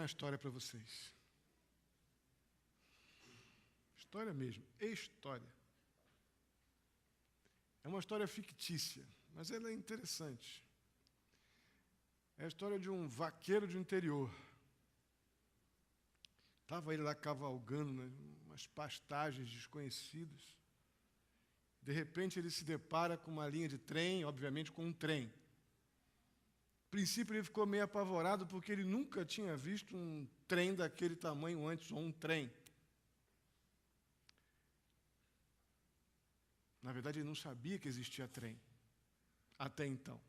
uma história para vocês. História mesmo, história. É uma história fictícia, mas ela é interessante. É a história de um vaqueiro de interior. Estava ele lá cavalgando, né, umas pastagens desconhecidas. De repente, ele se depara com uma linha de trem, obviamente com um trem. A princípio, ele ficou meio apavorado, porque ele nunca tinha visto um trem daquele tamanho antes, ou um trem. Na verdade, ele não sabia que existia trem, até então.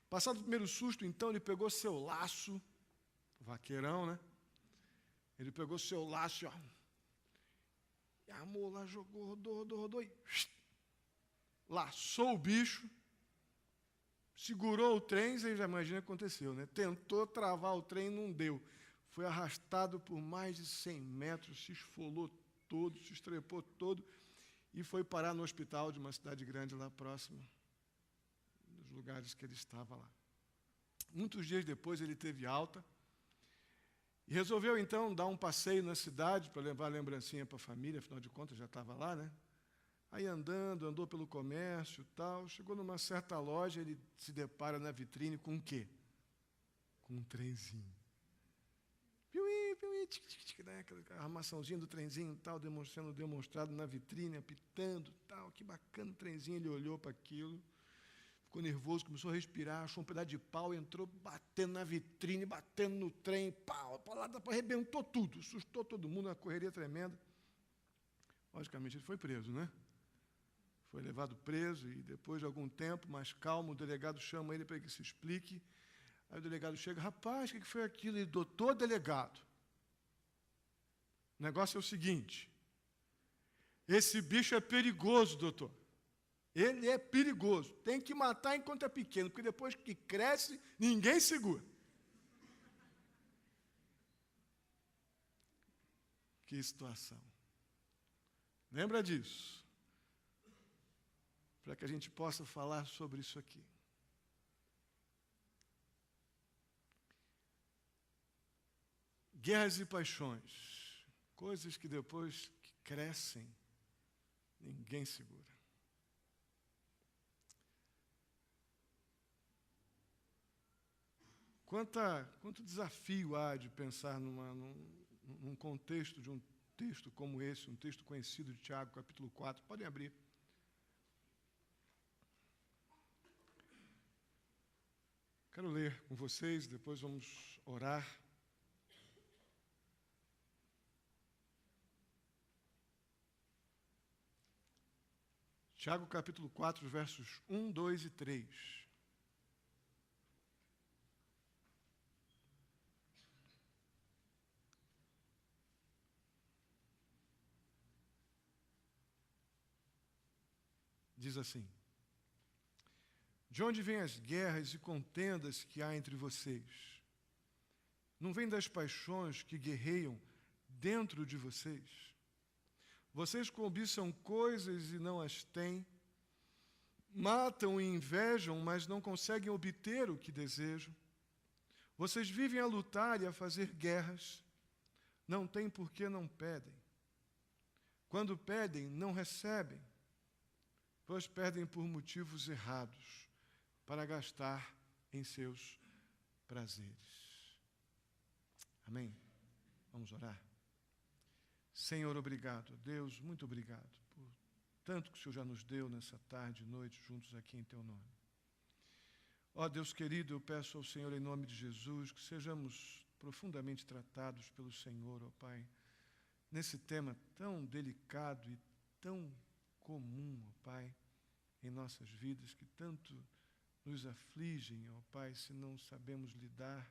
Passado o primeiro susto, então, ele pegou seu laço, vaqueirão, né? Ele pegou seu laço, ó, e armou lá, jogou, rodou, e laçou o bicho, segurou o trem, você já imagina o que aconteceu, né? Tentou travar o trem, não deu. Foi arrastado por mais de 100 metros, se esfolou todo, se estrepou todo, e foi parar no hospital de uma cidade grande lá próximo dos lugares que ele estava lá. Muitos dias depois ele teve alta e resolveu então dar um passeio na cidade para levar a lembrancinha para a família, afinal de contas já estava lá, né? Aí andou pelo comércio e tal, chegou numa certa loja, ele se depara na vitrine com o quê? Com um trenzinho. Piuí, piuí, tic, tic, tic, né? Aquela armaçãozinha do trenzinho e tal, sendo demonstrado na vitrine, apitando e tal, que bacana o trenzinho. Ele olhou para aquilo, ficou nervoso, começou a respirar, achou um pedaço de pau, entrou batendo na vitrine, batendo no trem, pau, arrebentou tudo, assustou todo mundo, uma correria tremenda. Logicamente, ele foi preso, né? Foi levado preso e, depois de algum tempo, mais calmo, o delegado chama ele para que se explique. Aí o delegado chega, rapaz, o que foi aquilo? Ele, doutor delegado, o negócio é o seguinte, esse bicho é perigoso, doutor. Ele é perigoso, tem que matar enquanto é pequeno, porque depois que cresce, ninguém segura. Que situação. Lembra disso, para que a gente possa falar sobre isso aqui. Guerras e paixões, coisas que depois que crescem, ninguém segura. Quanto desafio há de pensar num contexto de um texto como esse, um texto conhecido de Tiago, capítulo 4. Podem abrir. Quero ler com vocês, depois vamos orar. Tiago, capítulo 4, versos 1, 2 e 3. Diz assim: de onde vêm as guerras e contendas que há entre vocês? Não vêm das paixões que guerreiam dentro de vocês? Vocês cobiçam coisas e não as têm, matam e invejam, mas não conseguem obter o que desejam. Vocês vivem a lutar e a fazer guerras, não têm porque não pedem. Quando pedem, não recebem, pois pedem por motivos errados, para gastar em seus prazeres. Amém? Vamos orar? Senhor, obrigado. Deus, muito obrigado por tanto que o Senhor já nos deu nessa tarde e noite juntos aqui em Teu nome. Ó Deus querido, eu peço ao Senhor em nome de Jesus que sejamos profundamente tratados pelo Senhor, ó Pai, nesse tema tão delicado e tão comum, ó Pai, em nossas vidas, que tanto nos afligem, ó Pai, se não sabemos lidar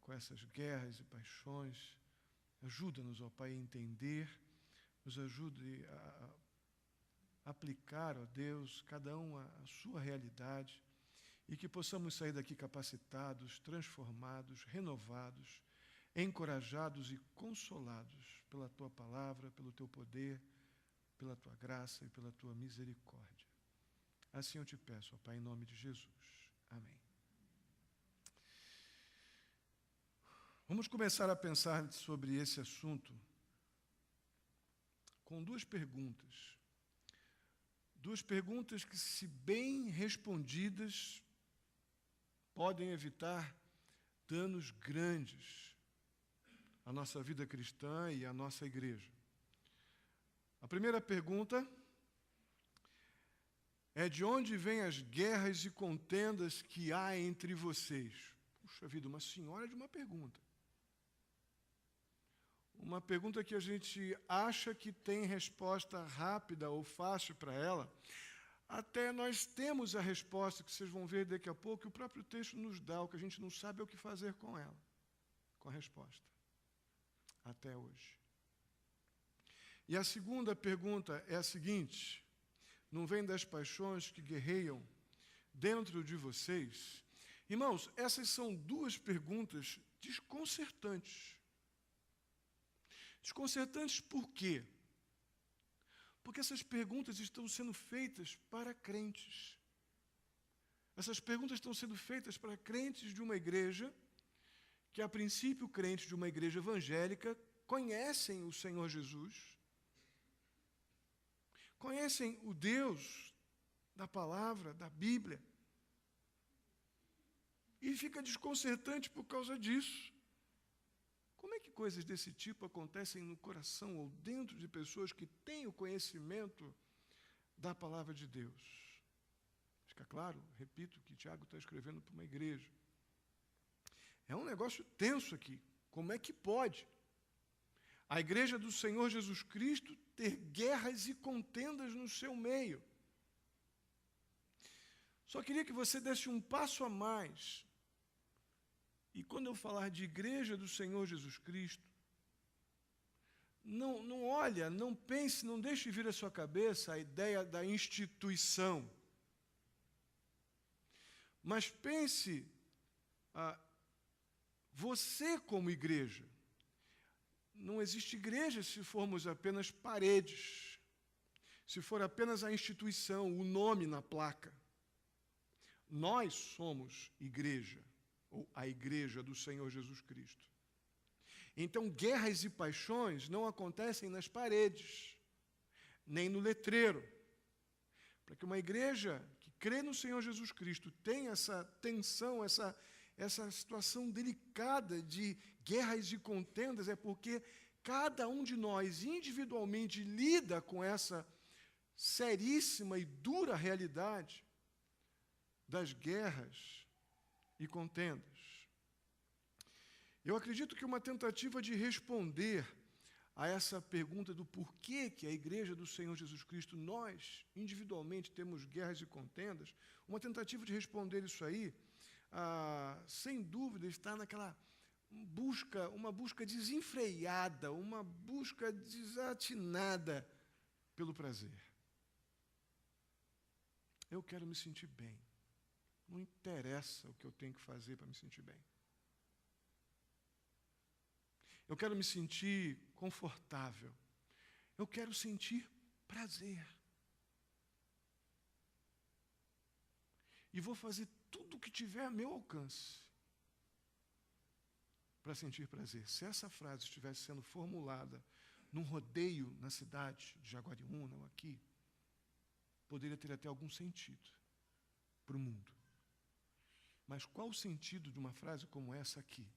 com essas guerras e paixões. Ajuda-nos, ó Pai, a entender, nos ajude a aplicar, ó Deus, cada um a sua realidade, e que possamos sair daqui capacitados, transformados, renovados, encorajados e consolados pela Tua palavra, pelo Teu poder, pela Tua graça e pela Tua misericórdia. Assim eu te peço, ó Pai, em nome de Jesus. Amém. Vamos começar a pensar sobre esse assunto com duas perguntas. Duas perguntas que, se bem respondidas, podem evitar danos grandes à nossa vida cristã e à nossa igreja. A primeira pergunta é: de onde vêm as guerras e contendas que há entre vocês? Puxa vida, uma senhora de uma pergunta. Uma pergunta que a gente acha que tem resposta rápida ou fácil para ela. Até nós temos a resposta, que vocês vão ver daqui a pouco, que o próprio texto nos dá. O que a gente não sabe é o que fazer com ela, com a resposta, até hoje. E a segunda pergunta é a seguinte: não vem das paixões que guerreiam dentro de vocês? Irmãos, essas são duas perguntas desconcertantes. Desconcertantes por quê? Porque essas perguntas estão sendo feitas para crentes. Essas perguntas estão sendo feitas para crentes de uma igreja que, a princípio, crentes de uma igreja evangélica, conhecem o Senhor Jesus, conhecem o Deus da palavra, da Bíblia, e fica desconcertante por causa disso. Como é que coisas desse tipo acontecem no coração ou dentro de pessoas que têm o conhecimento da palavra de Deus? Fica claro, repito, que Tiago está escrevendo para uma igreja. É um negócio tenso aqui. Como é que pode a igreja do Senhor Jesus Cristo ter guerras e contendas no seu meio? Só queria que você desse um passo a mais. E quando eu falar de igreja do Senhor Jesus Cristo, não pense, não deixe vir à sua cabeça a ideia da instituição. Mas pense você como igreja. Não existe igreja se formos apenas paredes, se for apenas a instituição, o nome na placa. Nós somos igreja, ou a igreja do Senhor Jesus Cristo. Então, guerras e paixões não acontecem nas paredes, nem no letreiro. Para que uma igreja que crê no Senhor Jesus Cristo tenha essa tensão, essa situação delicada de guerras e contendas, é porque cada um de nós individualmente lida com essa seríssima e dura realidade das guerras e contendas. Eu acredito que uma tentativa de responder a essa pergunta do porquê que a igreja do Senhor Jesus Cristo, nós, individualmente, temos guerras e contendas, uma tentativa de responder isso aí, sem dúvida, está naquela uma busca desenfreada, uma busca desatinada pelo prazer. Eu quero me sentir bem. Não interessa o que eu tenho que fazer para me sentir bem. Eu quero me sentir confortável. Eu quero sentir prazer. E vou fazer tudo o que tiver a meu alcance para sentir prazer. Se essa frase estivesse sendo formulada num rodeio na cidade de Jaguariúna ou aqui, poderia ter até algum sentido para o mundo. Mas qual o sentido de uma frase como essa aqui?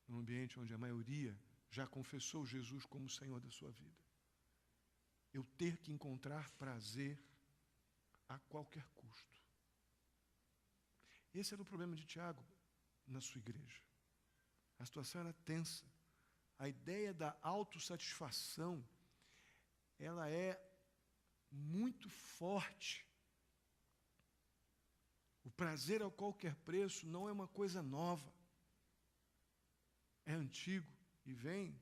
Num ambiente onde a maioria já confessou Jesus como Senhor da sua vida. Eu ter que encontrar prazer a qualquer custo. Esse era o problema de Tiago na sua igreja. A situação era tensa. A ideia da autossatisfação, ela é muito forte. O prazer a qualquer preço não é uma coisa nova. É antigo e vem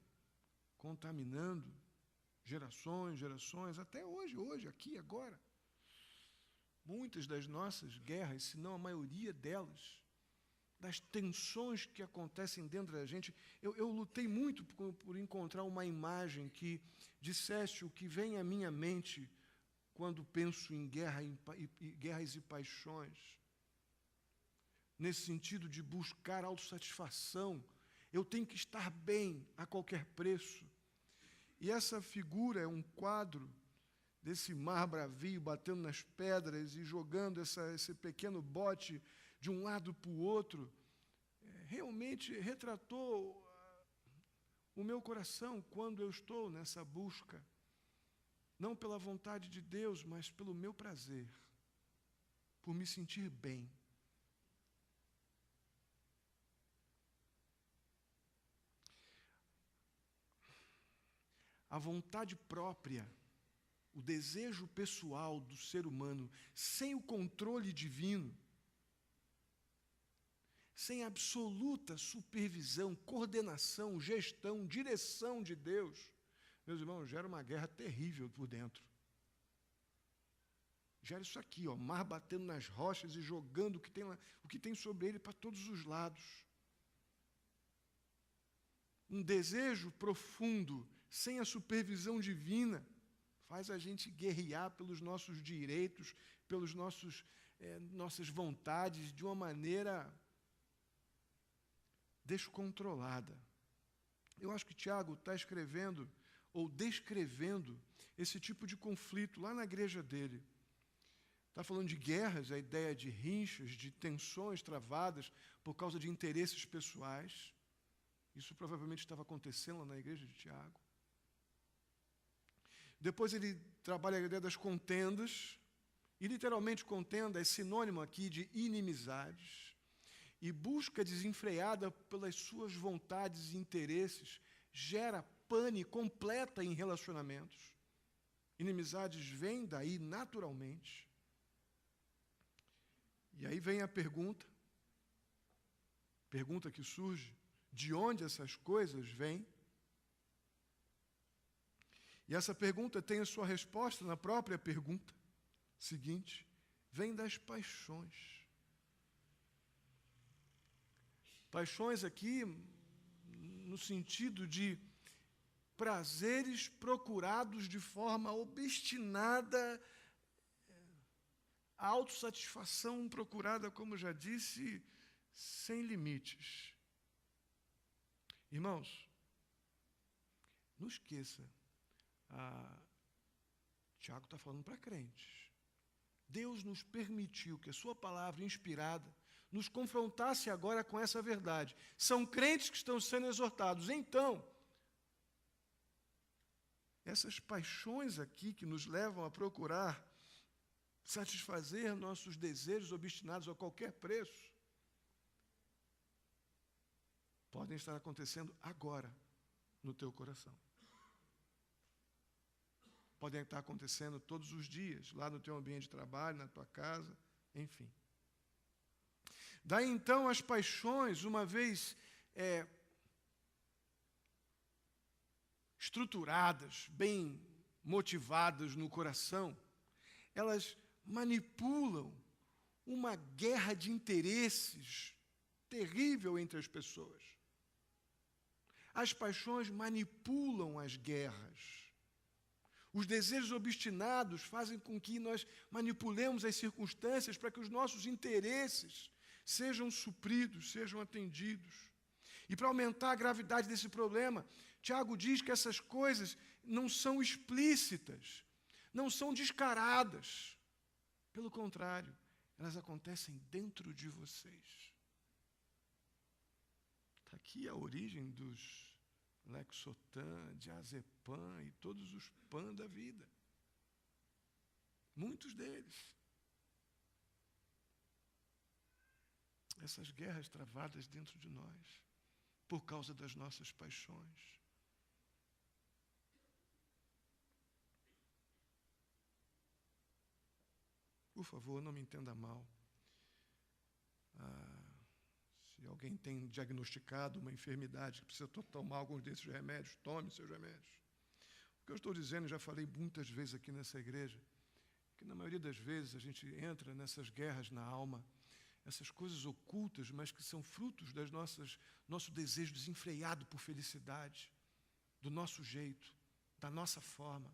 contaminando gerações, até hoje, aqui, agora. Muitas das nossas guerras, se não a maioria delas, das tensões que acontecem dentro da gente, eu lutei muito por encontrar uma imagem que dissesse o que vem à minha mente quando penso em guerras e paixões. nesse sentido de buscar autossatisfação. Eu tenho que estar bem a qualquer preço. E essa figura é um quadro desse mar bravio batendo nas pedras e jogando esse pequeno bote de um lado para o outro. Realmente retratou o meu coração quando eu estou nessa busca, não pela vontade de Deus, mas pelo meu prazer, por me sentir bem. A vontade própria, o desejo pessoal do ser humano, sem o controle divino, sem absoluta supervisão, coordenação, gestão, direção de Deus, meus irmãos, gera uma guerra terrível por dentro. Gera isso aqui, mar batendo nas rochas e jogando o que tem sobre ele para todos os lados. Um desejo profundo, sem a supervisão divina, faz a gente guerrear pelos nossos direitos, pelas nossas vontades, de uma maneira descontrolada. Eu acho que Tiago está escrevendo ou descrevendo esse tipo de conflito lá na igreja dele. Está falando de guerras, a ideia de rinchas, de tensões travadas por causa de interesses pessoais. Isso provavelmente estava acontecendo lá na igreja de Tiago. Depois ele trabalha a ideia das contendas, e literalmente contenda é sinônimo aqui de inimizades, e busca desenfreada pelas suas vontades e interesses gera pane completa em relacionamentos. Inimizades vêm daí naturalmente. E aí vem a pergunta que surge, de onde essas coisas vêm? E essa pergunta tem a sua resposta na própria pergunta seguinte, vem das paixões. Paixões aqui no sentido de prazeres procurados de forma obstinada, a autossatisfação procurada, como já disse, sem limites. Irmãos, não esqueça, Tiago está falando para crentes. Deus nos permitiu que a sua palavra inspirada nos confrontasse agora com essa verdade. São crentes que estão sendo exortados. Então, essas paixões aqui que nos levam a procurar satisfazer nossos desejos obstinados a qualquer preço, podem estar acontecendo agora no teu coração. Podem estar acontecendo todos os dias, lá no teu ambiente de trabalho, na tua casa, enfim. Daí então as paixões, uma vez estruturadas, bem motivadas no coração, elas manipulam uma guerra de interesses terrível entre as pessoas. As paixões manipulam as guerras. Os desejos obstinados fazem com que nós manipulemos as circunstâncias para que os nossos interesses sejam supridos, sejam atendidos. E para aumentar a gravidade desse problema, Tiago diz que essas coisas não são explícitas, não são descaradas. Pelo contrário, elas acontecem dentro de vocês. Está aqui a origem dos Lexotan, Diazepam e todos os PAN da vida. Muitos deles. Essas guerras travadas dentro de nós, por causa das nossas paixões. Por favor, não me entenda mal. Se alguém tem diagnosticado uma enfermidade que precisa tomar alguns desses remédios, tome seus remédios. O que eu estou dizendo, já falei muitas vezes aqui nessa igreja, que na maioria das vezes a gente entra nessas guerras na alma, essas coisas ocultas, mas que são frutos das nosso desejo desenfreado por felicidade, do nosso jeito, da nossa forma,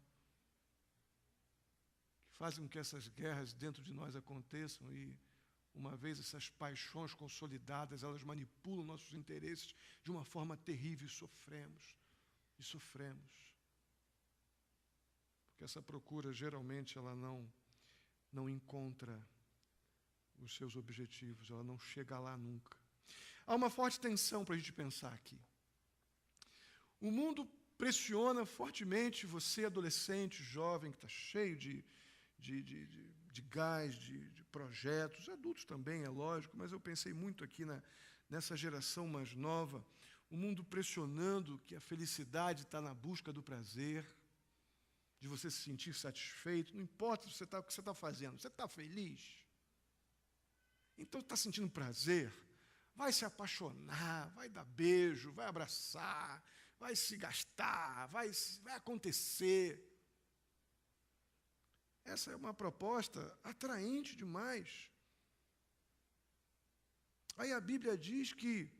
que fazem com que essas guerras dentro de nós aconteçam e uma vez essas paixões consolidadas, elas manipulam nossos interesses de uma forma terrível e sofremos. Porque essa procura, geralmente, ela não encontra os seus objetivos, ela não chega lá nunca. Há uma forte tensão para a gente pensar aqui. O mundo pressiona fortemente você, adolescente, jovem, que está cheio de gás, de projetos, adultos também, é lógico, mas eu pensei muito aqui nessa geração mais nova, o mundo pressionando que a felicidade está na busca do prazer, de você se sentir satisfeito, não importa o que você está fazendo, você está feliz? Então está sentindo prazer? Vai se apaixonar, vai dar beijo, vai abraçar, vai se gastar, vai acontecer. Essa é uma proposta atraente demais. Aí a Bíblia diz que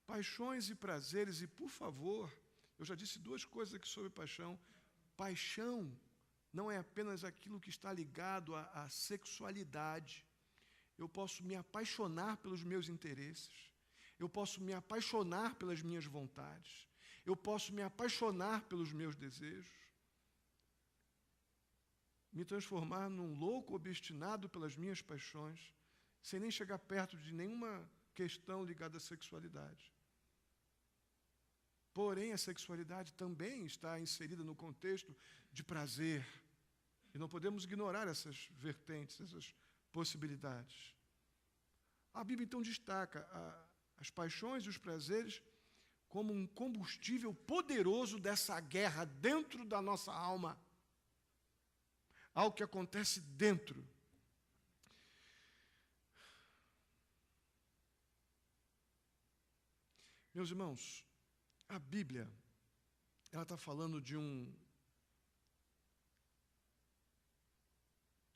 paixões e prazeres, e por favor, eu já disse duas coisas aqui sobre paixão. Paixão não é apenas aquilo que está ligado à sexualidade. Eu posso me apaixonar pelos meus interesses. Eu posso me apaixonar pelas minhas vontades. Eu posso me apaixonar pelos meus desejos. Me transformar num louco obstinado pelas minhas paixões, sem nem chegar perto de nenhuma questão ligada à sexualidade. Porém, a sexualidade também está inserida no contexto de prazer. E não podemos ignorar essas vertentes, essas possibilidades. A Bíblia, então, destaca as paixões e os prazeres como um combustível poderoso dessa guerra dentro da nossa alma. Algo que acontece dentro. Meus irmãos, a Bíblia, ela está falando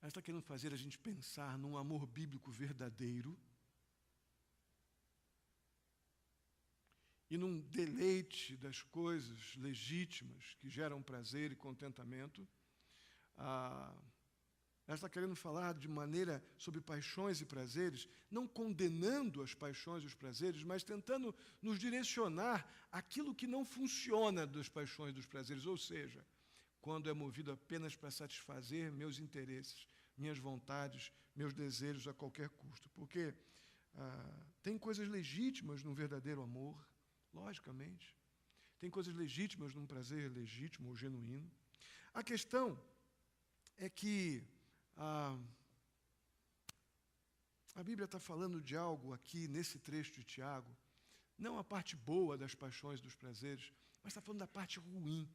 ela está querendo fazer a gente pensar num amor bíblico verdadeiro e num deleite das coisas legítimas que geram prazer e contentamento. Ela está querendo falar de maneira sobre paixões e prazeres, não condenando as paixões e os prazeres, mas tentando nos direcionar àquilo que não funciona das paixões e dos prazeres, ou seja, quando é movido apenas para satisfazer meus interesses, minhas vontades, meus desejos a qualquer custo. Porque tem coisas legítimas num verdadeiro amor, logicamente. Tem coisas legítimas num prazer legítimo ou genuíno. A questão é que a Bíblia está falando de algo aqui, nesse trecho de Tiago, não a parte boa das paixões e dos prazeres, mas está falando da parte ruim.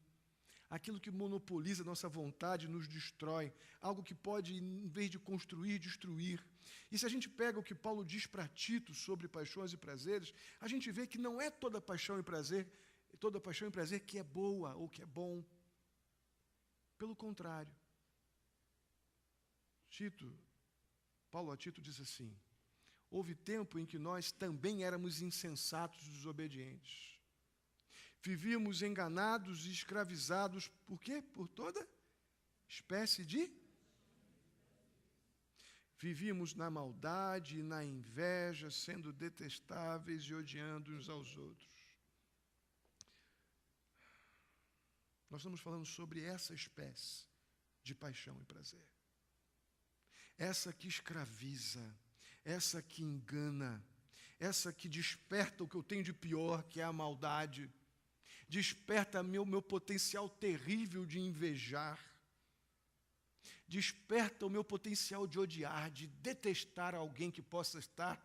Aquilo que monopoliza nossa vontade, nos destrói. Algo que pode, em vez de construir, destruir. E se a gente pega o que Paulo diz para Tito sobre paixões e prazeres, a gente vê que não é toda paixão e prazer que é boa ou que é bom. Pelo contrário. Paulo a Tito diz assim: houve tempo em que nós também éramos insensatos e desobedientes. Vivíamos enganados e escravizados, por quê? Por toda espécie de... Vivíamos na maldade e na inveja, sendo detestáveis e odiando uns aos outros. Nós estamos falando sobre essa espécie de paixão e prazer. Essa que escraviza, essa que engana, essa que desperta o que eu tenho de pior, que é a maldade, desperta meu potencial terrível de invejar, desperta o meu potencial de odiar, de detestar alguém que possa estar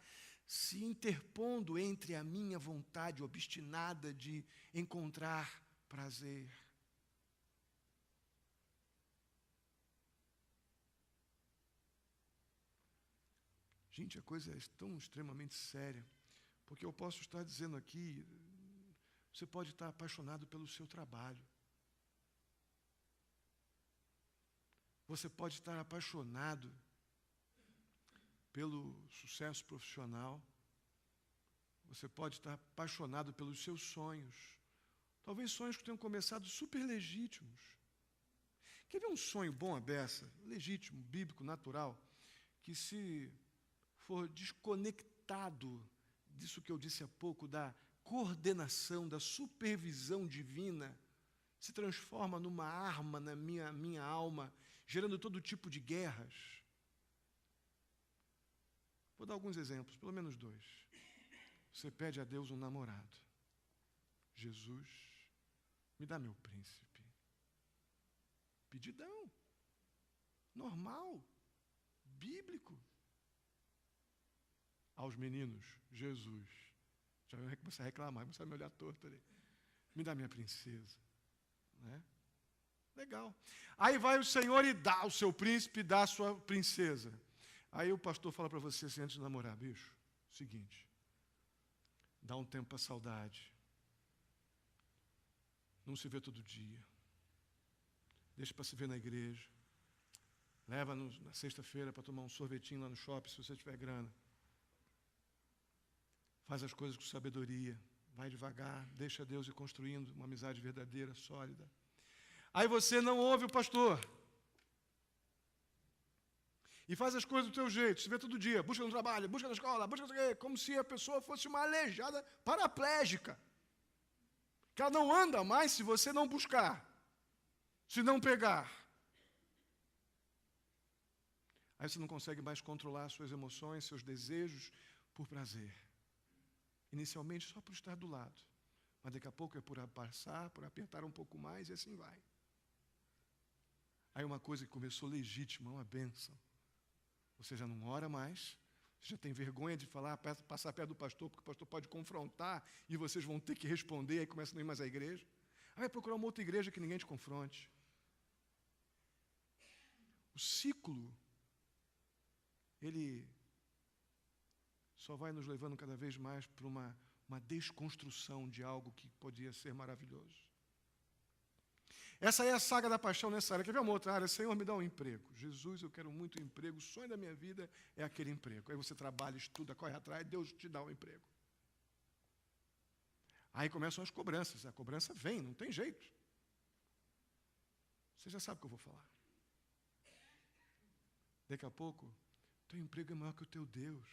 se interpondo entre a minha vontade obstinada de encontrar prazer. Gente, a coisa é tão extremamente séria, porque eu posso estar dizendo aqui, você pode estar apaixonado pelo seu trabalho. Você pode estar apaixonado pelo sucesso profissional. Você pode estar apaixonado pelos seus sonhos. Talvez sonhos que tenham começado super legítimos. Quer ver um sonho bom à beça, legítimo, bíblico, natural, que se for desconectado disso que eu disse há pouco, da coordenação, da supervisão divina, se transforma numa arma na minha alma, gerando todo tipo de guerras. Vou dar alguns exemplos, pelo menos 2. Você pede a Deus um namorado. Jesus, me dá meu príncipe. Pedidão. Normal. Bíblico. Aos meninos, Jesus. Já vai começar a reclamar, vai começar a me olhar torto ali. Me dá minha princesa. Né? Legal. Aí vai o Senhor e dá o seu príncipe, dá a sua princesa. Aí o pastor fala para você assim, antes de namorar, bicho, seguinte, dá um tempo para saudade. Não se vê todo dia. Deixa para se ver na igreja. Leva na sexta-feira para tomar um sorvetinho lá no shopping, se você tiver grana. Faz as coisas com sabedoria. Vai devagar, deixa Deus ir construindo uma amizade verdadeira, sólida. Aí você não ouve o pastor. E faz as coisas do teu jeito, se vê todo dia, busca no trabalho, busca na escola, busca como se a pessoa fosse uma aleijada paraplégica. Que ela não anda mais se você não buscar, se não pegar. Aí você não consegue mais controlar suas emoções, seus desejos por prazer. Inicialmente só por estar do lado, mas daqui a pouco é por passar, por apertar um pouco mais e assim vai. Aí uma coisa que começou legítima, uma bênção. Você já não ora mais, você já tem vergonha de falar, passar perto do pastor, porque o pastor pode confrontar e vocês vão ter que responder, aí começa a não ir mais à igreja. Aí vai procurar uma outra igreja que ninguém te confronte. O ciclo, ele só vai nos levando cada vez mais para uma desconstrução de algo que podia ser maravilhoso. Essa é a saga da paixão nessa área. Quer ver uma outra área? Senhor, me dá um emprego. Jesus, eu quero muito um emprego. O sonho da minha vida é aquele emprego. Aí você trabalha, estuda, corre atrás, Deus te dá um emprego. Aí começam as cobranças. A cobrança vem, não tem jeito. Você já sabe o que eu vou falar. Daqui a pouco, teu emprego é maior que o teu Deus.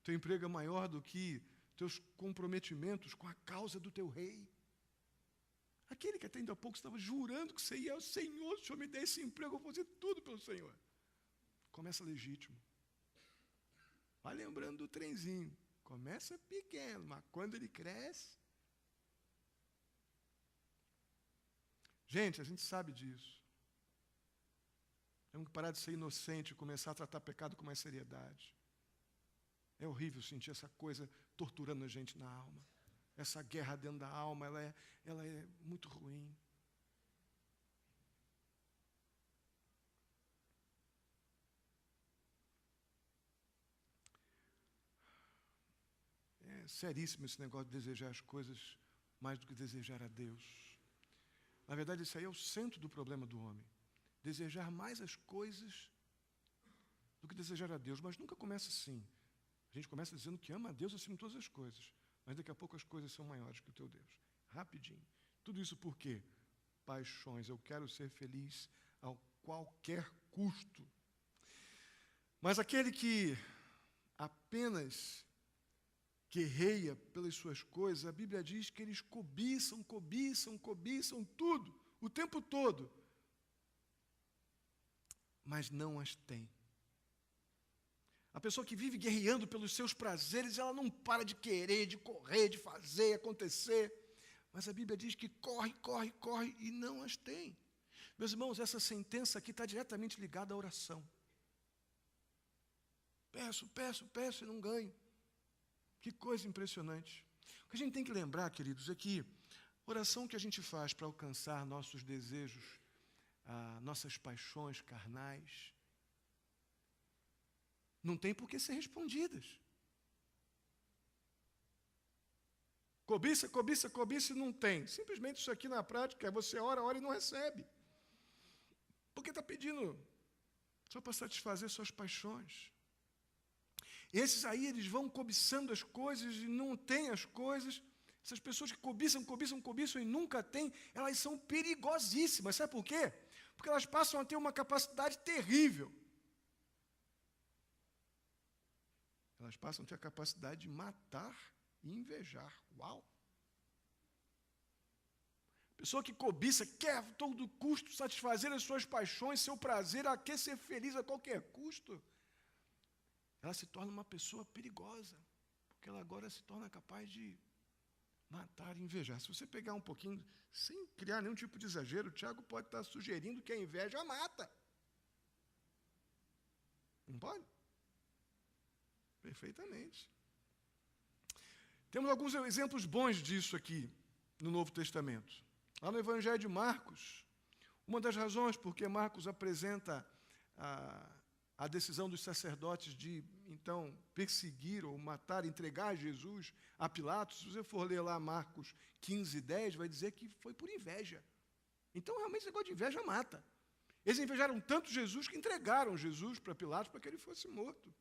Teu emprego é maior do que teus comprometimentos com a causa do teu rei. Aquele que até ainda há pouco estava jurando que você ia ao Senhor, se o Senhor me der esse emprego, eu vou fazer tudo pelo Senhor. Começa legítimo. Vai lembrando do trenzinho. Começa pequeno, mas quando ele cresce... Gente, a gente sabe disso. Temos que parar de ser inocente e começar a tratar pecado com mais seriedade. É horrível sentir essa coisa torturando a gente na alma. Essa guerra dentro da alma, ela é muito ruim. É seríssimo esse negócio de desejar as coisas mais do que desejar a Deus. Na verdade, isso aí é o centro do problema do homem. Desejar mais as coisas do que desejar a Deus. Mas nunca começa assim. A gente começa dizendo que ama a Deus acima de todas as coisas. Mas daqui a pouco as coisas são maiores que o teu Deus. Rapidinho. Tudo isso por quê? Paixões. Eu quero ser feliz a qualquer custo. Mas aquele que apenas guerreia pelas suas coisas, a Bíblia diz que eles cobiçam tudo, o tempo todo. Mas não as têm. A pessoa que vive guerreando pelos seus prazeres, ela não para de querer, de correr, de fazer, acontecer. Mas a Bíblia diz que corre e não as tem. Meus irmãos, essa sentença aqui está diretamente ligada à oração. Peço e não ganho. Que coisa impressionante. O que a gente tem que lembrar, queridos, é que a oração que a gente faz para alcançar nossos desejos, nossas paixões carnais, não tem por que ser respondidas. Cobiça e não tem. Simplesmente isso aqui na prática é você ora e não recebe. Porque está pedindo só para satisfazer suas paixões. Esses aí, eles vão cobiçando as coisas e não têm as coisas. Essas pessoas que cobiçam e nunca têm, elas são perigosíssimas. Sabe por quê? Porque elas passam a ter uma capacidade terrível Elas passam a ter a capacidade de matar e invejar. Uau! Pessoa que cobiça, quer a todo custo satisfazer as suas paixões, seu prazer, ela quer ser feliz a qualquer custo. Ela se torna uma pessoa perigosa, porque ela agora se torna capaz de matar e invejar. Se você pegar um pouquinho, sem criar nenhum tipo de exagero, o Tiago pode estar sugerindo que a inveja mata. Não pode? Perfeitamente. Temos alguns exemplos bons disso aqui no Novo Testamento. Lá no Evangelho de Marcos, uma das razões por que Marcos apresenta a decisão dos sacerdotes de, então, perseguir ou matar, entregar Jesus a Pilatos, se você for ler lá Marcos 15, 10, vai dizer que foi por inveja. Então, realmente, esse negócio de inveja mata. Eles invejaram tanto Jesus que entregaram Jesus para Pilatos para que ele fosse morto.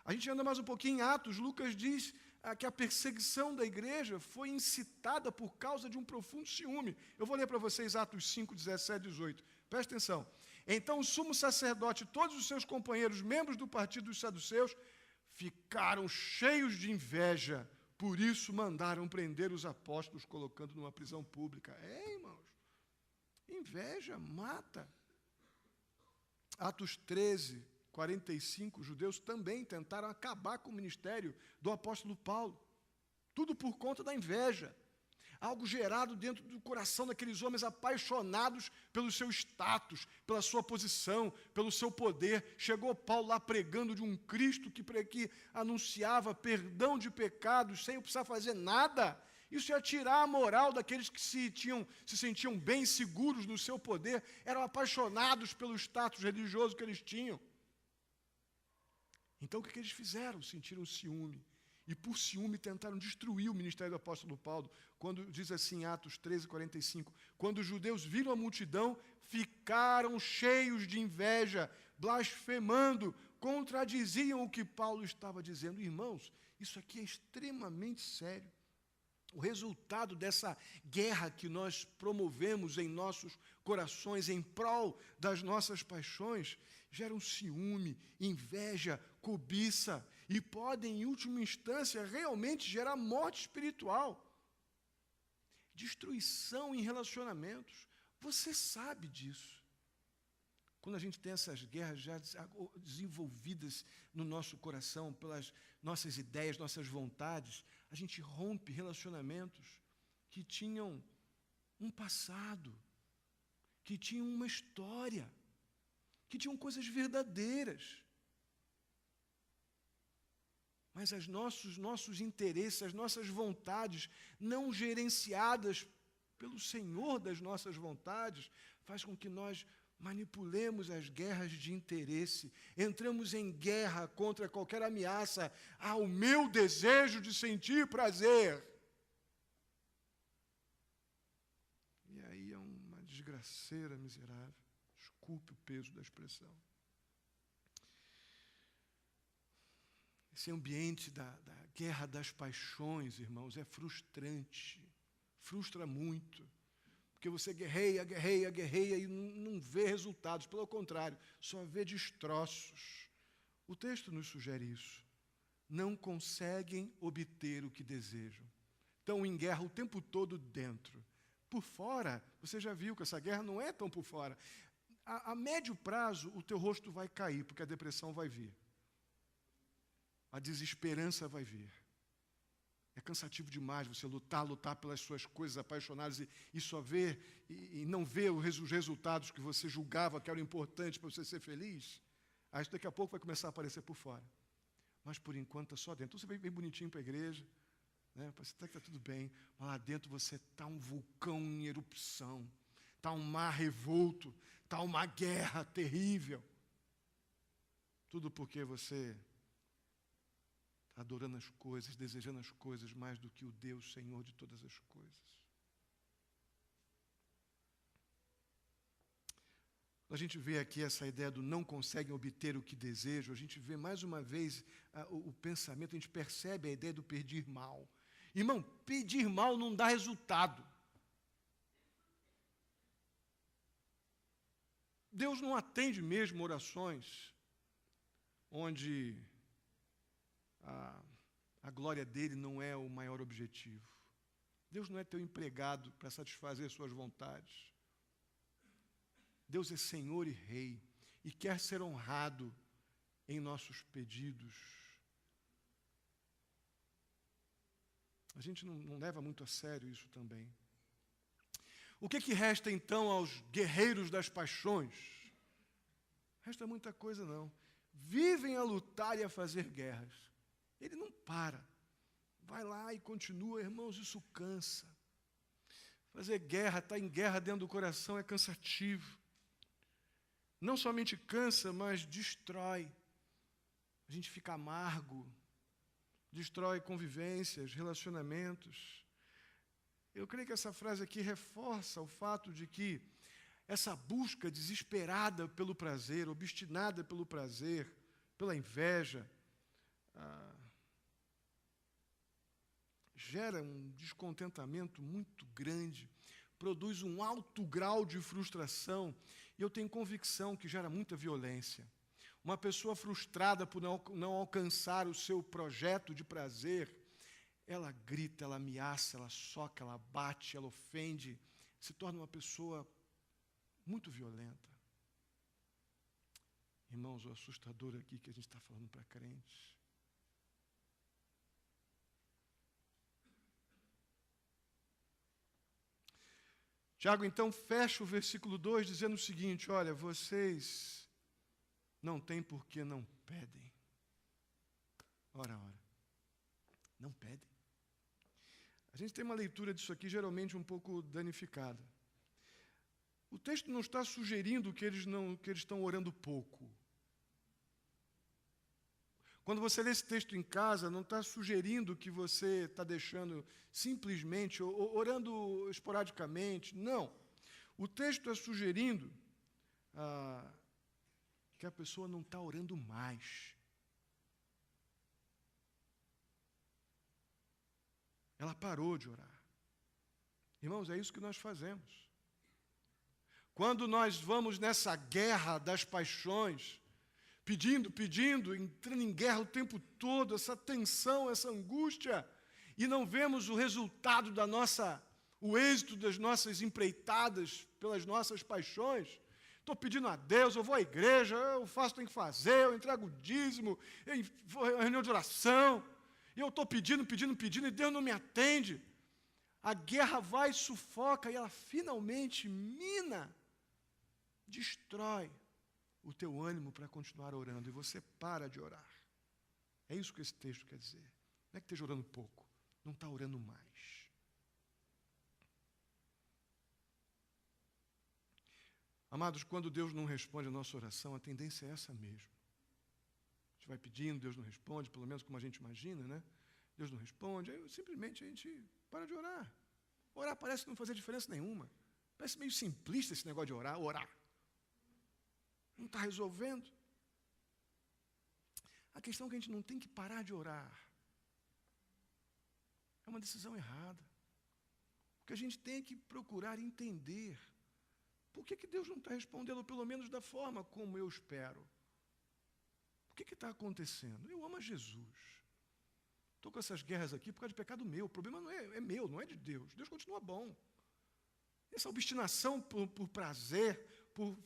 A gente anda mais um pouquinho em Atos, Lucas diz que a perseguição da igreja foi incitada por causa de um profundo ciúme. Eu vou ler para vocês Atos 5, 17 e 18. Presta atenção. Então o sumo sacerdote e todos os seus companheiros, membros do partido dos saduceus, ficaram cheios de inveja. Por isso mandaram prender os apóstolos, colocando numa prisão pública. Irmãos, inveja mata. Atos 13, 45, os judeus também tentaram acabar com o ministério do apóstolo Paulo. Tudo por conta da inveja. Algo gerado dentro do coração daqueles homens apaixonados pelo seu status, pela sua posição, pelo seu poder. Chegou Paulo lá pregando de um Cristo que anunciava perdão de pecados sem precisar fazer nada. Isso ia tirar a moral daqueles que se sentiam bem seguros no seu poder, eram apaixonados pelo status religioso que eles tinham. Então, o que eles fizeram? Sentiram ciúme. E, por ciúme, tentaram destruir o ministério do apóstolo Paulo. Quando diz assim, em Atos 13, 45, quando os judeus viram a multidão, ficaram cheios de inveja, blasfemando, contradiziam o que Paulo estava dizendo. Irmãos, isso aqui é extremamente sério. O resultado dessa guerra que nós promovemos em nossos corações, em prol das nossas paixões, gera um ciúme, inveja, cobiça, e podem, em última instância, realmente gerar morte espiritual, destruição em relacionamentos. Você sabe disso. Quando a gente tem essas guerras já desenvolvidas no nosso coração, pelas nossas ideias, nossas vontades, a gente rompe relacionamentos que tinham um passado, que tinham uma história, que tinham coisas verdadeiras. Mas os nossos interesses, as nossas vontades, não gerenciadas pelo Senhor das nossas vontades, faz com que nós manipulemos as guerras de interesse, entramos em guerra contra qualquer ameaça ao meu desejo de sentir prazer. E aí é uma desgraceira miserável. Desculpe o peso da expressão. Esse ambiente da guerra das paixões, irmãos, é frustrante. Frustra muito. Porque você guerreia e não vê resultados. Pelo contrário, só vê destroços. O texto nos sugere isso. Não conseguem obter o que desejam. Estão em guerra o tempo todo dentro. Por fora, você já viu que essa guerra não é tão por fora. A médio prazo, o teu rosto vai cair, porque a depressão vai vir. A desesperança vai vir. É cansativo demais você lutar pelas suas coisas apaixonadas e só ver e não ver os resultados que você julgava que eram importantes para você ser feliz. Aí isso daqui a pouco vai começar a aparecer por fora. Mas por enquanto está só dentro. Então você vem bem bonitinho para a igreja, né? Parece que está tudo bem, mas lá dentro você está um vulcão em erupção, está um mar revolto, está uma guerra terrível. Tudo porque você adorando as coisas, desejando as coisas mais do que o Deus, Senhor de todas as coisas. A gente vê aqui essa ideia do não conseguem obter o que desejam, a gente vê mais uma vez o pensamento, a gente percebe a ideia do pedir mal. Irmão, pedir mal não dá resultado. Deus não atende mesmo orações onde a glória dele não é o maior objetivo. Deus não é teu empregado para satisfazer suas vontades. Deus é Senhor e Rei e quer ser honrado em nossos pedidos. A gente não leva muito a sério isso também. O que resta então aos guerreiros das paixões? Resta muita coisa não. Vivem a lutar e a fazer guerras. Ele não para. Vai lá e continua, irmãos, isso cansa. Fazer guerra, estar em guerra dentro do coração é cansativo. Não somente cansa, mas destrói. A gente fica amargo, destrói convivências, relacionamentos. Eu creio que essa frase aqui reforça o fato de que essa busca desesperada pelo prazer, obstinada pelo prazer, pela inveja, gera um descontentamento muito grande, produz um alto grau de frustração, e eu tenho convicção que gera muita violência. Uma pessoa frustrada por não alcançar o seu projeto de prazer, ela grita, ela ameaça, ela soca, ela bate, ela ofende, se torna uma pessoa muito violenta. Irmãos, o assustador aqui que a gente está falando para crentes. Tiago, então, fecha o versículo 2 dizendo o seguinte: olha, vocês não têm porque não pedem. Ora. Não pedem. A gente tem uma leitura disso aqui geralmente um pouco danificada. O texto não está sugerindo que eles estão orando pouco. Quando você lê esse texto em casa, não está sugerindo que você está deixando simplesmente, orando esporadicamente. Não. O texto está sugerindo que a pessoa não está orando mais. Ela parou de orar. Irmãos, é isso que nós fazemos. Quando nós vamos nessa guerra das paixões, pedindo, entrando em guerra o tempo todo, essa tensão, essa angústia, e não vemos o resultado o êxito das nossas empreitadas pelas nossas paixões. Estou pedindo a Deus, eu vou à igreja, eu faço o que tenho que fazer, eu entrego o dízimo, eu vou à reunião de oração, e eu estou pedindo, e Deus não me atende. A guerra vai, sufoca, e ela finalmente mina, destrói o teu ânimo para continuar orando, e você para de orar. É isso que esse texto quer dizer. Não é que esteja orando pouco, não está orando mais. Amados, quando Deus não responde a nossa oração, a tendência é essa mesmo. A gente vai pedindo, Deus não responde, pelo menos como a gente imagina, né? Deus não responde, aí simplesmente a gente para de orar. Orar parece não fazer diferença nenhuma. Parece meio simplista esse negócio de orar. Não está resolvendo. A questão é que a gente não tem que parar de orar. É uma decisão errada. Porque a gente tem que procurar entender por que Deus não está respondendo, pelo menos da forma como eu espero. O que está acontecendo? Eu amo a Jesus. Estou com essas guerras aqui por causa de pecado meu. O problema não é meu, não é de Deus. Deus continua bom. Essa obstinação por prazer, por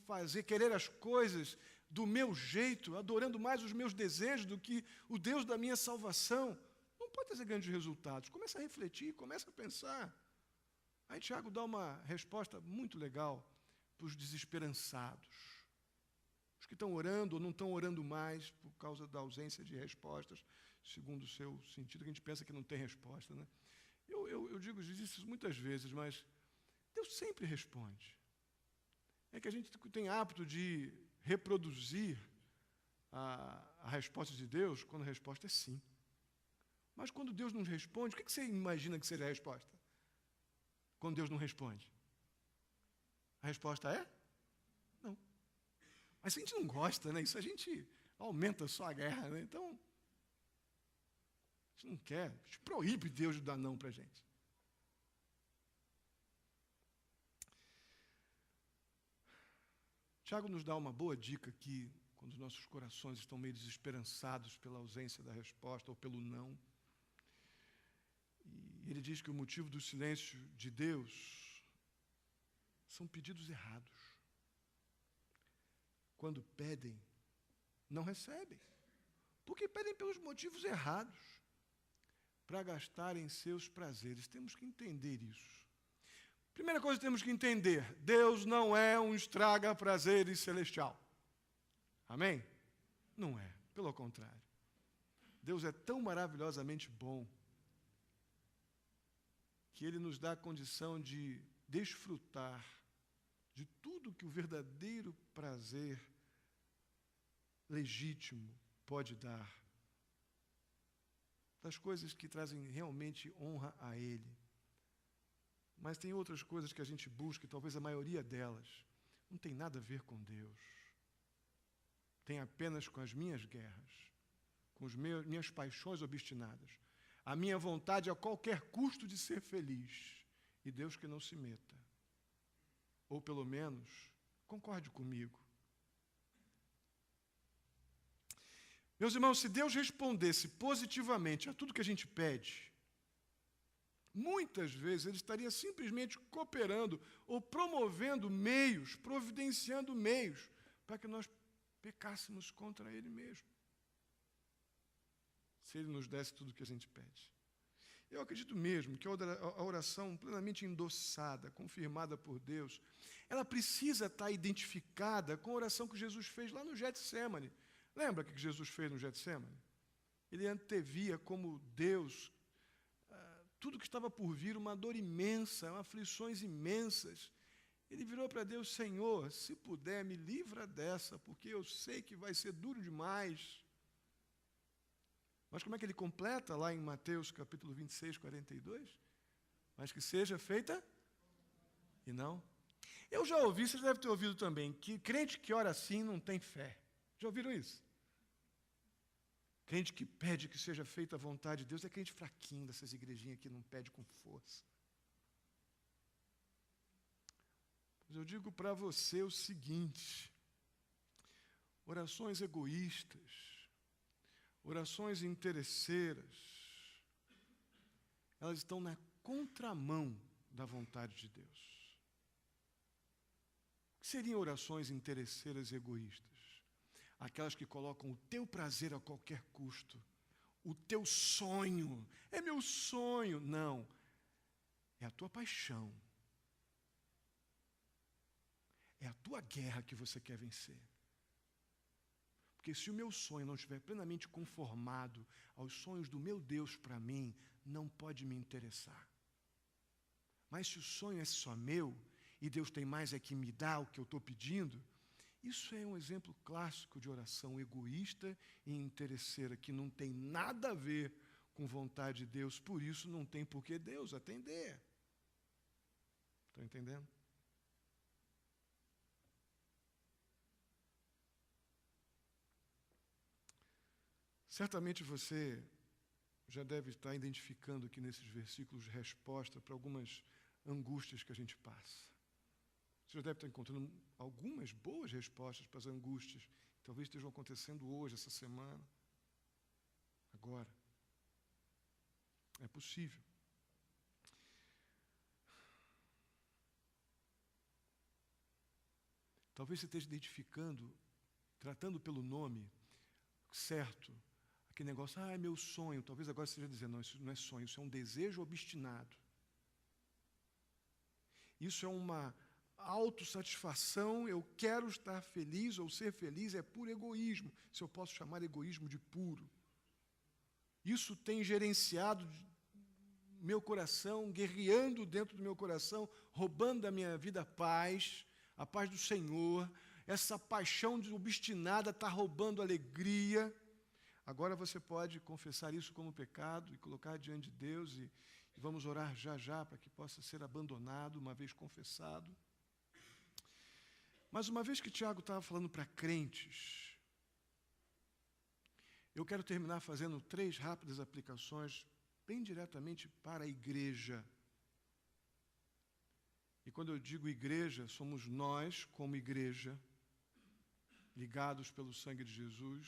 querer as coisas do meu jeito, adorando mais os meus desejos do que o Deus da minha salvação, não pode trazer grandes resultados. Começa a refletir, começa a pensar. Aí Tiago dá uma resposta muito legal para os desesperançados. Os que estão orando ou não estão orando mais por causa da ausência de respostas, segundo o seu sentido, que a gente pensa que não tem resposta, né? Eu digo isso muitas vezes, mas Deus sempre responde. É que a gente tem hábito de reproduzir a resposta de Deus quando a resposta é sim. Mas quando Deus não responde, o que você imagina que seja a resposta? Quando Deus não responde? A resposta é? Não. Mas se a gente não gosta, né? Isso a gente aumenta só a guerra, né? Então, a gente não quer, a gente proíbe Deus de dar não para a gente. Tiago nos dá uma boa dica aqui quando os nossos corações estão meio desesperançados pela ausência da resposta ou pelo não. E ele diz que o motivo do silêncio de Deus são pedidos errados. Quando pedem, não recebem, porque pedem pelos motivos errados, para gastarem seus prazeres. Temos que entender isso. Primeira coisa que temos que entender: Deus não é um estraga-prazeres celestial. Amém? Não é, pelo contrário. Deus é tão maravilhosamente bom que Ele nos dá a condição de desfrutar de tudo que o verdadeiro prazer legítimo pode dar, das coisas que trazem realmente honra a Ele. Mas tem outras coisas que a gente busca, e talvez a maioria delas não tem nada a ver com Deus. Tem apenas com as minhas guerras, com as minhas paixões obstinadas, a minha vontade a qualquer custo de ser feliz, e Deus que não se meta. Ou pelo menos, concorde comigo. Meus irmãos, se Deus respondesse positivamente a tudo que a gente pede, muitas vezes Ele estaria simplesmente cooperando ou promovendo meios, providenciando meios, para que nós pecássemos contra Ele mesmo. Se Ele nos desse tudo o que a gente pede. Eu acredito mesmo que a oração plenamente endossada, confirmada por Deus, ela precisa estar identificada com a oração que Jesus fez lá no Getsêmani. Lembra o que Jesus fez no Getsêmani? Ele antevia como Deus, tudo que estava por vir, uma dor imensa, aflições imensas. Ele virou para Deus: Senhor, se puder, me livra dessa, porque eu sei que vai ser duro demais. Mas como é que ele completa lá em Mateus capítulo 26, 42? Mas que seja feita e não. Eu já ouvi, vocês devem ter ouvido também, que crente que ora assim não tem fé. Já ouviram isso? Crente que pede que seja feita a vontade de Deus é crente fraquinho, dessas igrejinhas que não pede com força. Mas eu digo para você o seguinte: orações egoístas, orações interesseiras, elas estão na contramão da vontade de Deus. O que seriam orações interesseiras e egoístas? Aquelas que colocam o teu prazer a qualquer custo, o teu sonho. É meu sonho. Não, é a tua paixão. É a tua guerra que você quer vencer. Porque se o meu sonho não estiver plenamente conformado aos sonhos do meu Deus para mim, não pode me interessar. Mas se o sonho é só meu, e Deus tem mais é que me dá o que eu estou pedindo, isso é um exemplo clássico de oração egoísta e interesseira, que não tem nada a ver com vontade de Deus, por isso não tem por que Deus atender. Estão entendendo? Certamente você já deve estar identificando aqui nesses versículos resposta para algumas angústias que a gente passa. Você já deve estar encontrando algumas boas respostas para as angústias que talvez estejam acontecendo hoje, essa semana, agora. É possível. Talvez você esteja identificando, tratando pelo nome certo, aquele negócio: é meu sonho. Talvez agora você esteja dizendo: não, isso não é sonho, isso é um desejo obstinado. Isso é uma autossatisfação, eu quero estar feliz ou ser feliz, é puro egoísmo, se eu posso chamar egoísmo de puro. Isso tem gerenciado meu coração, guerreando dentro do meu coração, roubando da minha vida a paz do Senhor. Essa paixão obstinada está roubando alegria. Agora você pode confessar isso como pecado e colocar diante de Deus, e vamos orar já para que possa ser abandonado, uma vez confessado. Mas uma vez que Tiago estava falando para crentes, eu quero terminar fazendo 3 rápidas aplicações, bem diretamente para a igreja. E quando eu digo igreja, somos nós como igreja. ligados pelo sangue de Jesus,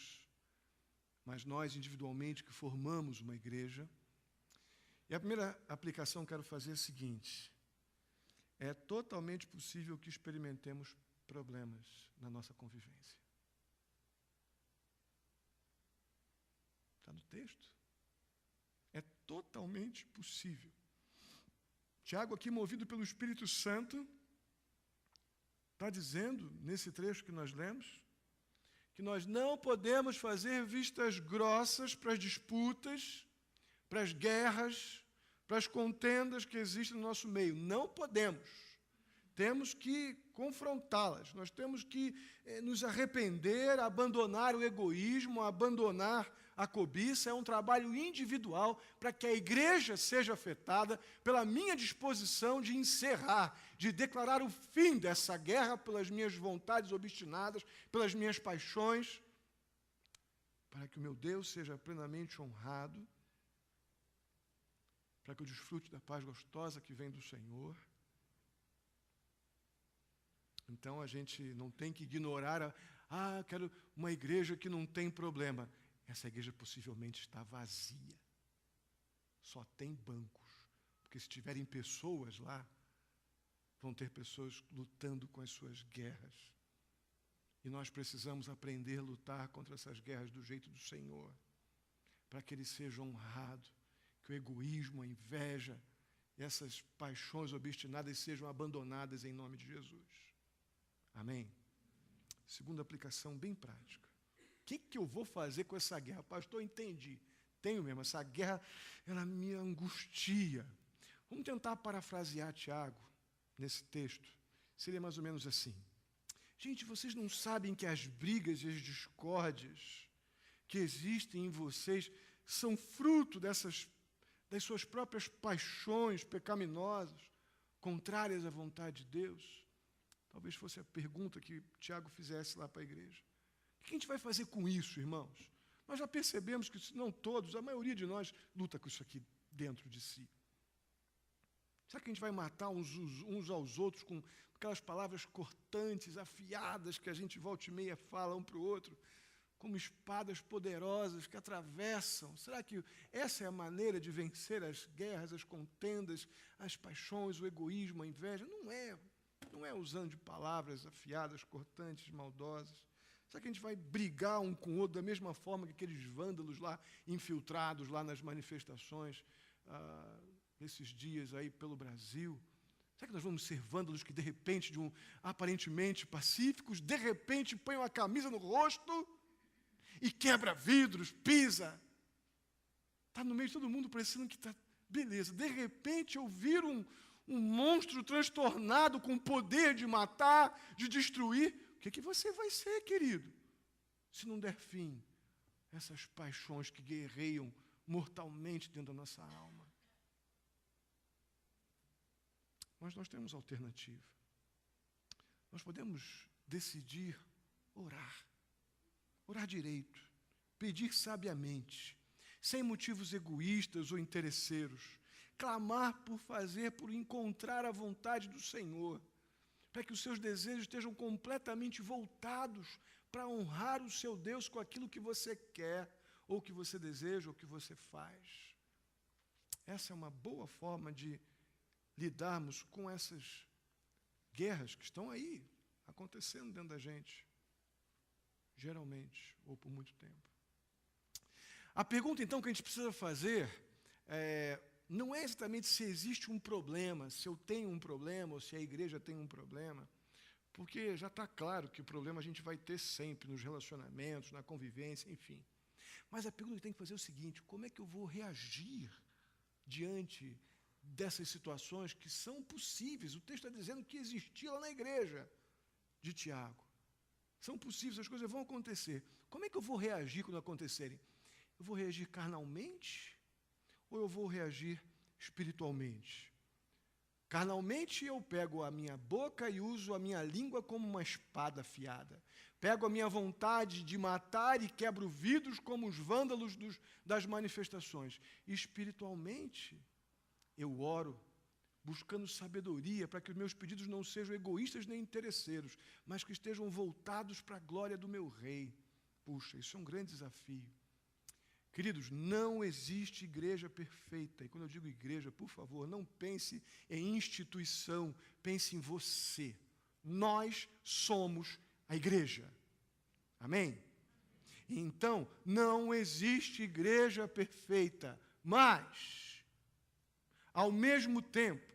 mas nós individualmente que formamos uma igreja. E a primeira aplicação que quero fazer é a seguinte: é totalmente possível que experimentemos problemas na nossa convivência. Está no texto. É totalmente possível. Tiago, aqui movido pelo Espírito Santo, está dizendo, nesse trecho que nós lemos, que nós não podemos fazer vistas grossas para as disputas, para as guerras, para as contendas que existem no nosso meio. Não podemos. Temos que confrontá-las. Nós temos que nos arrepender, abandonar o egoísmo, abandonar a cobiça. É um trabalho individual para que a igreja seja afetada pela minha disposição de encerrar, de declarar o fim dessa guerra pelas minhas vontades obstinadas, pelas minhas paixões, para que o meu Deus seja plenamente honrado, para que eu desfrute da paz gostosa que vem do Senhor. Então, a gente não tem que ignorar quero uma igreja que não tem problema. Essa igreja possivelmente está vazia. Só tem bancos. Porque se tiverem pessoas lá, vão ter pessoas lutando com as suas guerras. E nós precisamos aprender a lutar contra essas guerras do jeito do Senhor, para que Ele seja honrado, que o egoísmo, a inveja, essas paixões obstinadas sejam abandonadas em nome de Jesus. Amém? Segunda aplicação bem prática. O que eu vou fazer com essa guerra? Pastor, entendi. Tenho mesmo. Essa guerra, ela me angustia. Vamos tentar parafrasear Tiago nesse texto. Seria mais ou menos assim. Gente, vocês não sabem que as brigas e as discórdias que existem em vocês são fruto das suas próprias paixões pecaminosas, contrárias à vontade de Deus? Talvez fosse a pergunta que Tiago fizesse lá para a igreja. O que a gente vai fazer com isso, irmãos? Nós já percebemos que, não todos, a maioria de nós luta com isso aqui dentro de si. Será que a gente vai matar uns aos outros com aquelas palavras cortantes, afiadas, que a gente volta e meia fala um para o outro, como espadas poderosas que atravessam? Será que essa é a maneira de vencer as guerras, as contendas, as paixões, o egoísmo, a inveja? Não é. Não é usando de palavras afiadas, cortantes, maldosas. Será que a gente vai brigar um com o outro da mesma forma que aqueles vândalos lá, infiltrados lá nas manifestações, esses dias aí pelo Brasil? Será que nós vamos ser vândalos que, de repente, aparentemente pacíficos, de repente põem uma camisa no rosto e quebra vidros, pisa? Está no meio de todo mundo parecendo que está beleza. De repente eu viro um monstro transtornado com o poder de matar, de destruir. O que você vai ser, querido, se não der fim a essas paixões que guerreiam mortalmente dentro da nossa alma? Mas nós temos alternativa. Nós podemos decidir orar direito, pedir sabiamente, sem motivos egoístas ou interesseiros, clamar por encontrar a vontade do Senhor, para que os seus desejos estejam completamente voltados para honrar o seu Deus com aquilo que você quer, ou que você deseja, ou que você faz. Essa é uma boa forma de lidarmos com essas guerras que estão aí, acontecendo dentro da gente, geralmente, ou por muito tempo. A pergunta, então, que a gente precisa fazer não é exatamente se existe um problema, se eu tenho um problema, ou se a igreja tem um problema, porque já está claro que o problema a gente vai ter sempre nos relacionamentos, na convivência, enfim. Mas a pergunta que tem que fazer é o seguinte: como é que eu vou reagir diante dessas situações que são possíveis? O texto está dizendo que existia lá na igreja de Tiago. São possíveis, as coisas vão acontecer. Como é que eu vou reagir quando acontecerem? Eu vou reagir carnalmente ou eu vou reagir espiritualmente? Carnalmente, eu pego a minha boca e uso a minha língua como uma espada afiada. Pego a minha vontade de matar e quebro vidros como os vândalos das manifestações. E espiritualmente, eu oro buscando sabedoria para que os meus pedidos não sejam egoístas nem interesseiros, mas que estejam voltados para a glória do meu Rei. Puxa, isso é um grande desafio. Queridos, não existe igreja perfeita. E quando eu digo igreja, por favor, não pense em instituição, pense em você. Nós somos a igreja. Amém? Então, não existe igreja perfeita, mas, ao mesmo tempo,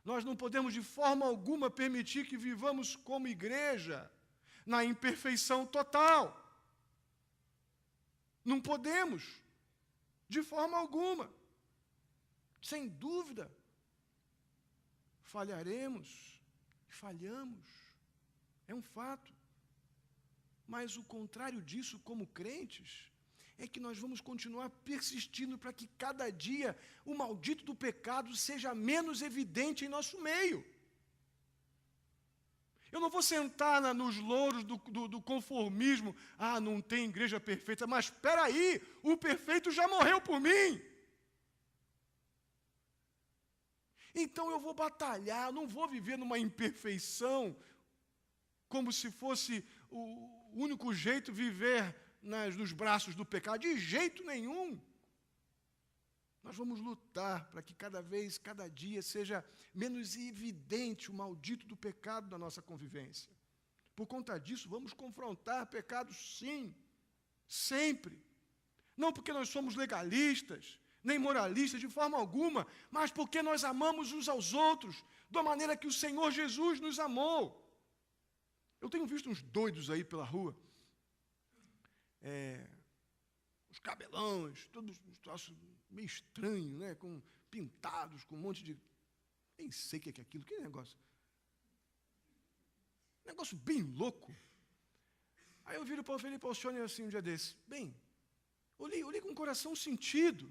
nós não podemos de forma alguma permitir que vivamos como igreja na imperfeição total. Não podemos, de forma alguma. Sem dúvida, falharemos, falhamos, é um fato. Mas o contrário disso, como crentes, é que nós vamos continuar persistindo para que cada dia o maldito do pecado seja menos evidente em nosso meio. Eu não vou sentar nos louros do conformismo. Ah, não tem igreja perfeita. Mas espera aí, o perfeito já morreu por mim. Então eu vou batalhar, não vou viver numa imperfeição, como se fosse o único jeito de viver nos braços do pecado. De jeito nenhum. Nós vamos lutar para que cada dia, seja menos evidente o maldito do pecado na nossa convivência. Por conta disso, vamos confrontar pecados, sim, sempre. Não porque nós somos legalistas, nem moralistas de forma alguma, mas porque nós amamos uns aos outros, da maneira que o Senhor Jesus nos amou. Eu tenho visto uns doidos aí pela rua, os cabelões, todos os troços meio estranhos, né, pintados, com um monte de... Nem sei o que é aquilo, que negócio? Negócio bem louco. Aí eu viro para o Felipe Alcione assim um dia desse. Bem, olhei com o coração sentido.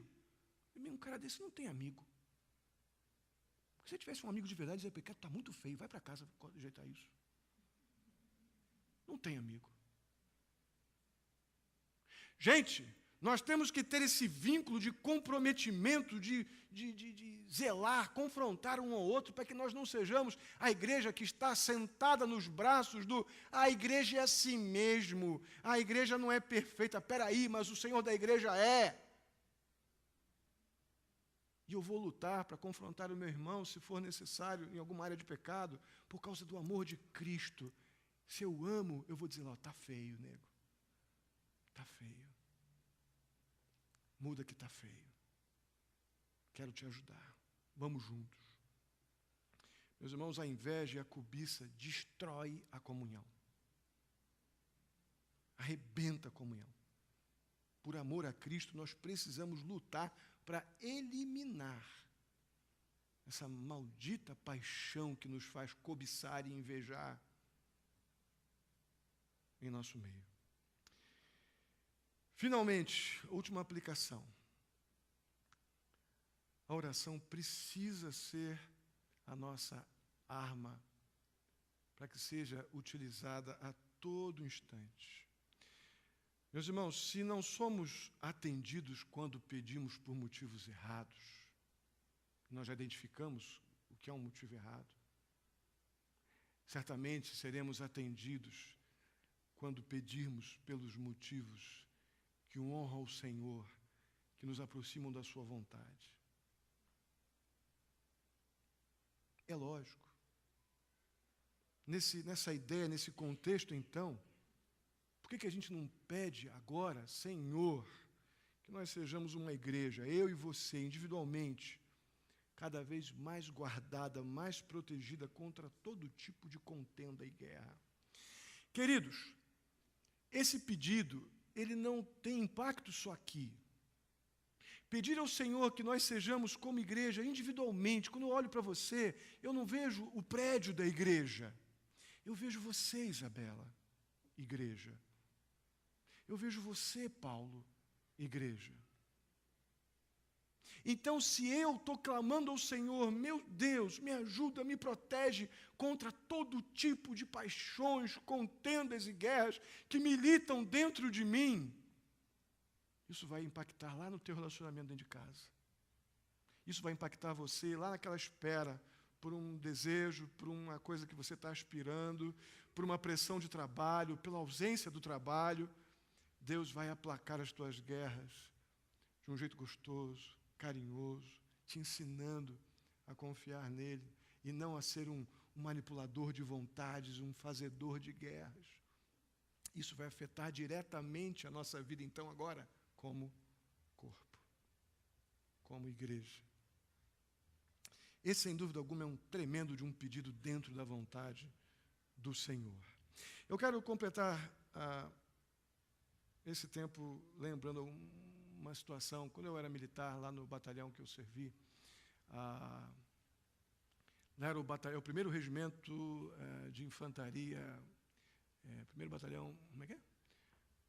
Um cara desse não tem amigo. Se você tivesse um amigo de verdade, dizia, pecado está muito feio, vai para casa ajeitar isso. Não tem amigo. Gente, nós temos que ter esse vínculo de comprometimento, de zelar, confrontar um ao outro, para que nós não sejamos a igreja que está sentada nos braços a igreja é assim mesmo, a igreja não é perfeita, peraí, mas o Senhor da igreja é. E eu vou lutar para confrontar o meu irmão, se for necessário, em alguma área de pecado, por causa do amor de Cristo. Se eu amo, eu vou dizer, está feio, nego. Está feio. Muda que está feio. Quero te ajudar. Vamos juntos. Meus irmãos, a inveja e a cobiça destrói a comunhão. Arrebenta a comunhão. Por amor a Cristo, nós precisamos lutar para eliminar essa maldita paixão que nos faz cobiçar e invejar em nosso meio. Finalmente, última aplicação. A oração precisa ser a nossa arma para que seja utilizada a todo instante. Meus irmãos, se não somos atendidos quando pedimos por motivos errados, nós já identificamos o que é um motivo errado, certamente seremos atendidos quando pedirmos pelos motivos que honram ao Senhor, que nos aproximam da sua vontade. É lógico. Nessa ideia, nesse contexto, então, por que a gente não pede agora, Senhor, que nós sejamos uma igreja, eu e você, individualmente, cada vez mais guardada, mais protegida contra todo tipo de contenda e guerra? Queridos, esse pedido, ele não tem impacto só aqui. Pedir ao Senhor que nós sejamos como igreja, individualmente. Quando eu olho para você, eu não vejo o prédio da igreja. Eu vejo você, Isabela, igreja. Eu vejo você, Paulo, igreja. Então, se eu estou clamando ao Senhor, meu Deus, me ajuda, me protege contra todo tipo de paixões, contendas e guerras que militam dentro de mim, isso vai impactar lá no teu relacionamento dentro de casa. Isso vai impactar você lá naquela espera, por um desejo, por uma coisa que você está aspirando, por uma pressão de trabalho, pela ausência do trabalho. Deus vai aplacar as tuas guerras de um jeito gostoso, carinhoso, te ensinando a confiar nele e não a ser um manipulador de vontades, um fazedor de guerras. Isso vai afetar diretamente a nossa vida, então, agora, como corpo, como igreja. Esse, sem dúvida alguma, é um tremendo de um pedido dentro da vontade do Senhor. Eu quero completar esse tempo lembrando uma situação. Quando eu era militar, lá no batalhão que eu servi, era o primeiro regimento de infantaria, primeiro batalhão, como é que é?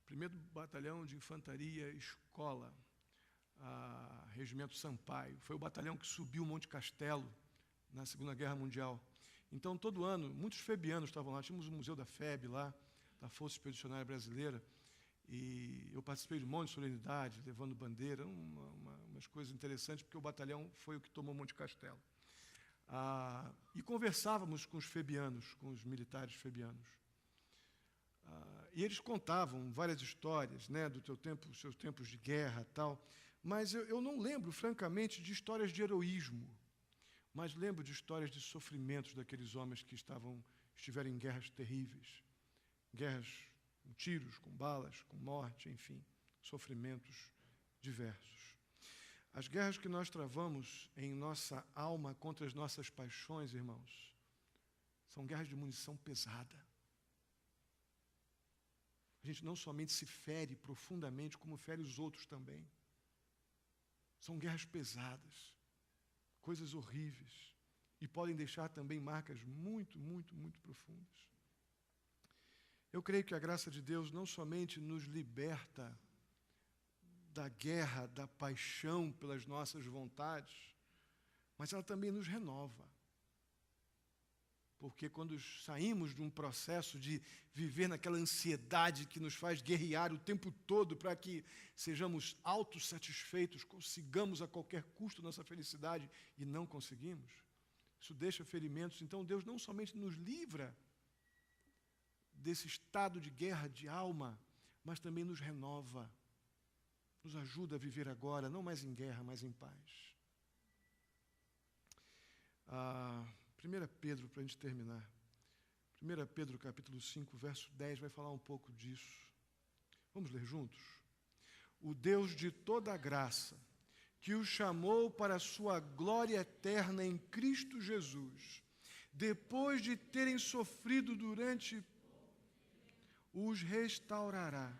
Primeiro batalhão de infantaria escola, regimento Sampaio. Foi o batalhão que subiu o Monte Castelo na Segunda Guerra Mundial. Então, todo ano, muitos febianos estavam lá. Tínhamos o Museu da FEB lá, da Força Expedicionária Brasileira, e eu participei de um monte de solenidade, levando bandeira, umas coisas interessantes, porque o batalhão foi o que tomou Monte Castelo. E conversávamos com os febianos, com os militares febianos. E eles contavam várias histórias, né, do teu tempo, os seus tempos de guerra e tal, mas eu não lembro, francamente, de histórias de heroísmo, mas lembro de histórias de sofrimentos daqueles homens que estiveram em guerras terríveis, guerras com tiros, com balas, com morte, enfim, sofrimentos diversos. As guerras que nós travamos em nossa alma contra as nossas paixões, irmãos, são guerras de munição pesada. A gente não somente se fere profundamente, como fere os outros também. São guerras pesadas, coisas horríveis, e podem deixar também marcas muito, muito, muito profundas. Eu creio que a graça de Deus não somente nos liberta da guerra, da paixão pelas nossas vontades, mas ela também nos renova. Porque quando saímos de um processo de viver naquela ansiedade que nos faz guerrear o tempo todo para que sejamos autossatisfeitos, consigamos a qualquer custo nossa felicidade e não conseguimos, isso deixa ferimentos. Então Deus não somente nos livra desse estado de guerra de alma, mas também nos renova, nos ajuda a viver agora, não mais em guerra, mas em paz. 1 Pedro, para a gente terminar. 1 Pedro, capítulo 5, verso 10, vai falar um pouco disso. Vamos ler juntos? O Deus de toda a graça, que os chamou para a sua glória eterna em Cristo Jesus, depois de terem sofrido durante, os restaurará,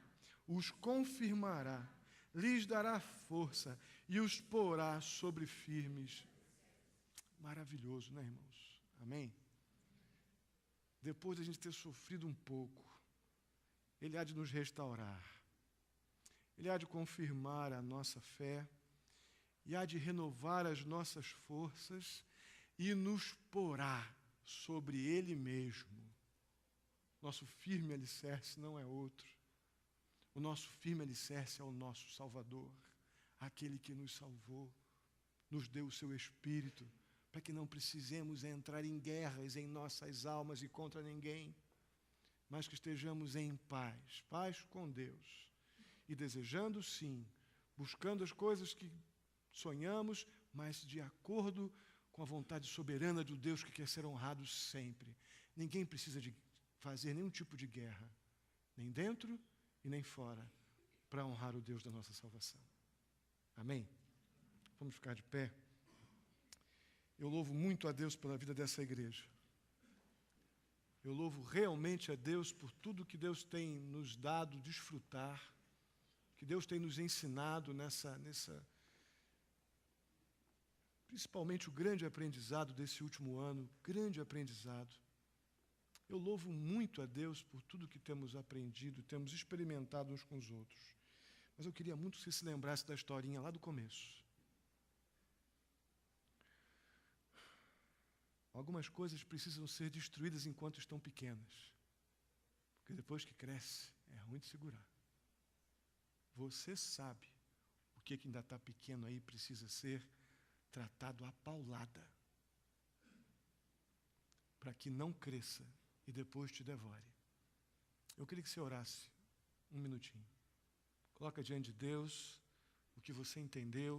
os confirmará, lhes dará força e os porá sobre firmes. Maravilhoso, né, irmãos? Amém? Depois de a gente ter sofrido um pouco, Ele há de nos restaurar. Ele há de confirmar a nossa fé e há de renovar as nossas forças e nos porá sobre Ele mesmo. Nosso firme alicerce não é outro. O nosso firme alicerce é o nosso Salvador, aquele que nos salvou, nos deu o seu Espírito, para que não precisemos entrar em guerras em nossas almas e contra ninguém, mas que estejamos em paz, paz com Deus, e desejando sim, buscando as coisas que sonhamos, mas de acordo com a vontade soberana do Deus que quer ser honrado sempre. Ninguém precisa de fazer nenhum tipo de guerra, nem dentro e nem fora, para honrar o Deus da nossa salvação. Amém? Vamos ficar de pé. Eu louvo muito a Deus pela vida dessa igreja. Eu louvo realmente a Deus por tudo que Deus tem nos dado desfrutar, que Deus tem nos ensinado principalmente o grande aprendizado desse último ano, grande aprendizado. Eu louvo muito a Deus por tudo que temos aprendido, temos experimentado uns com os outros. Mas eu queria muito que você se lembrasse da historinha lá do começo. Algumas coisas precisam ser destruídas enquanto estão pequenas, porque depois que cresce, é ruim de segurar. Você sabe o que ainda está pequeno aí precisa ser tratado a paulada, para que não cresça e depois te devore. Eu queria que você orasse um minutinho. Coloca diante de Deus o que você entendeu,